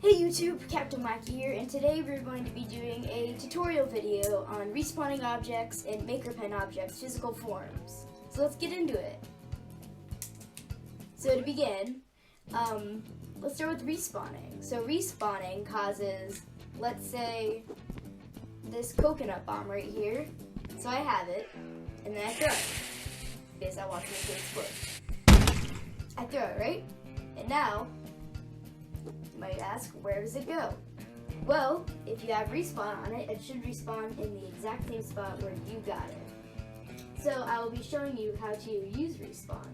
Hey YouTube, Captain Wacky here, and today we're going to be doing a tutorial video on respawning objects in MakerPen objects' physical forms. So let's get into it. So to begin, let's start with respawning. So respawning causes, let's say, this coconut bomb right here. So I have it, and then I throw it, because I want it to explode. I throw it, right? And now, you might ask, where does it go? Well, if you have respawn on it, it should respawn in the exact same spot where you got it. So I will be showing you how to use respawn.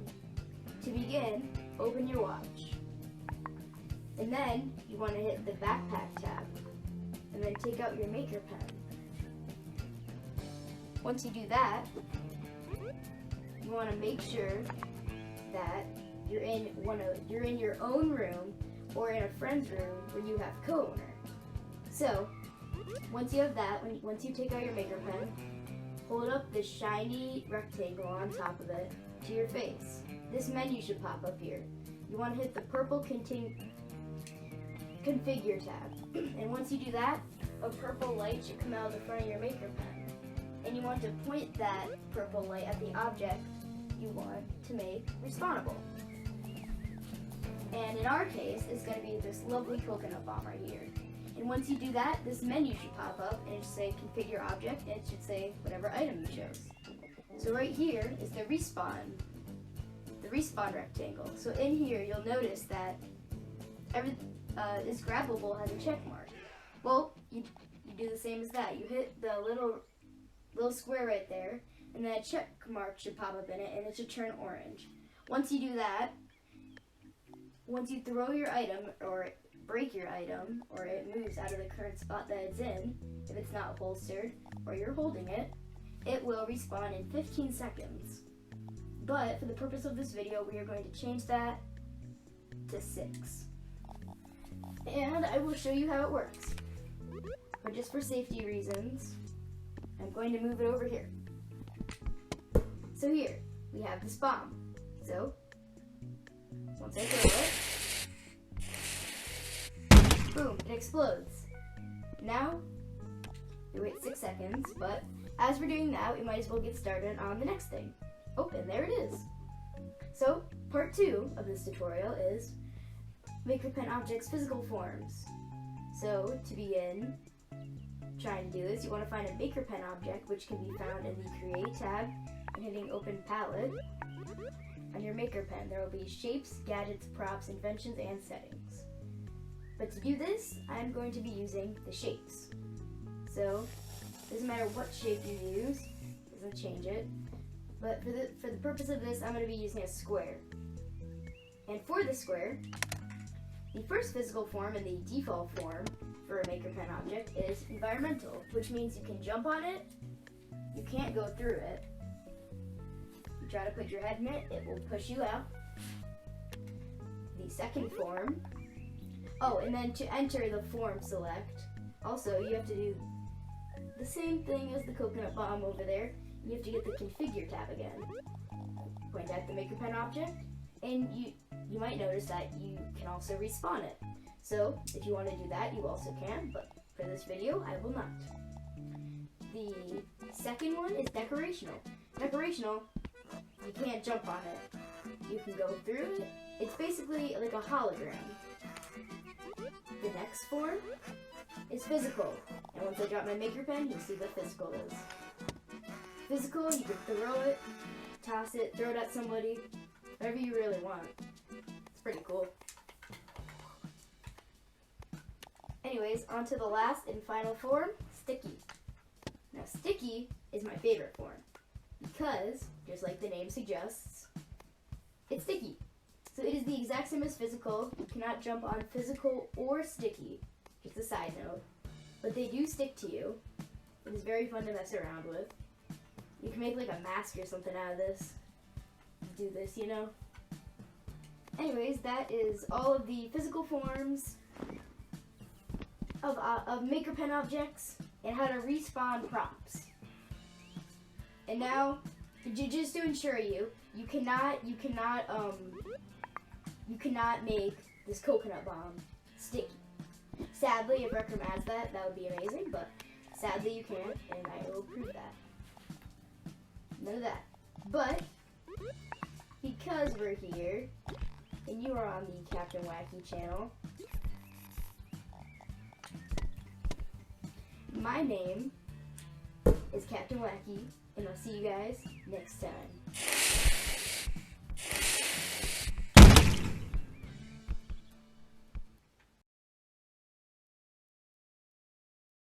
To begin, open your watch. And then you want to hit the backpack tab. And then take out your MakerPen. Once you do that, you want to make sure that you're in your own room or in a friend's room where you have co-owner. So, once you have that, once you take out your MakerPen, hold up this shiny rectangle on top of it to your face. This menu should pop up here. You want to hit the purple configure tab. And once you do that, a purple light should come out of the front of your MakerPen. And you want to point that purple light at the object you want to make respawnable. And in our case, it's going to be this lovely coconut bomb right here. And once you do that, this menu should pop up and it should say configure object, and it should say whatever item you chose. So right here is the respawn rectangle. So in here, you'll notice that this grabbable has a check mark. Well, you do the same as that. You hit the little square right there, and then a check mark should pop up in it, and it should turn orange. Once you do that, once you throw your item or break your item, or it moves out of the current spot that it's in, if it's not holstered or you're holding it, it will respawn in 15 seconds. But for the purpose of this video, we are going to change that to 6. And I will show you how it works. But just for safety reasons, I'm going to move it over here. So here, we have this bomb. So, once I throw it, boom, it explodes. Now, we wait 6 seconds, but as we're doing that, we might as well get started on the next thing. Oh, and there it is. So, part 2 of this tutorial is MakerPen objects physical forms. So, to begin trying to do this, you want to find a MakerPen object, which can be found in the Create tab, and hitting Open Palette. On your MakerPen, there will be shapes, gadgets, props, inventions, and settings. But to do this, I'm going to be using the shapes. So, it doesn't matter what shape you use, it doesn't change it. But for the purpose of this, I'm going to be using a square. And for the square, the first physical form and the default form for a MakerPen object is environmental, which means you can jump on it, you can't go through it. Try to put your head in it, it will push you out. The second form, and then to enter the form select, also you have to do the same thing as the coconut bomb over there. You have to get the configure tab again. Point at the MakerPen object, and you might notice that you can also respawn it. So if you want to do that, you also can, but for this video, I will not. The second one is decorational. Decorational, you can't jump on it. You can go through it. It's basically like a hologram. The next form is physical. And once I drop my MakerPen, you'll see what physical is. Physical, you can throw it, toss it, throw it at somebody, whatever you really want. It's pretty cool. Anyways, on to the last and final form, sticky. Now sticky is my favorite form, because, just like the name suggests, it's sticky. So it is the exact same as physical. You cannot jump on physical or sticky, just a side note. But they do stick to you. It is very fun to mess around with. You can make like a mask or something out of this. Do this, you know? Anyways, that is all of the physical forms of MakerPen objects and how to respawn props. And now, just to ensure you cannot make this coconut bomb sticky. Sadly, if Rec Room adds that, that would be amazing, but sadly you can't, and I will prove that. None of that. But, because we're here, and you are on the Captain Wacky channel, my name is Captain Wacky, and I'll see you guys next time.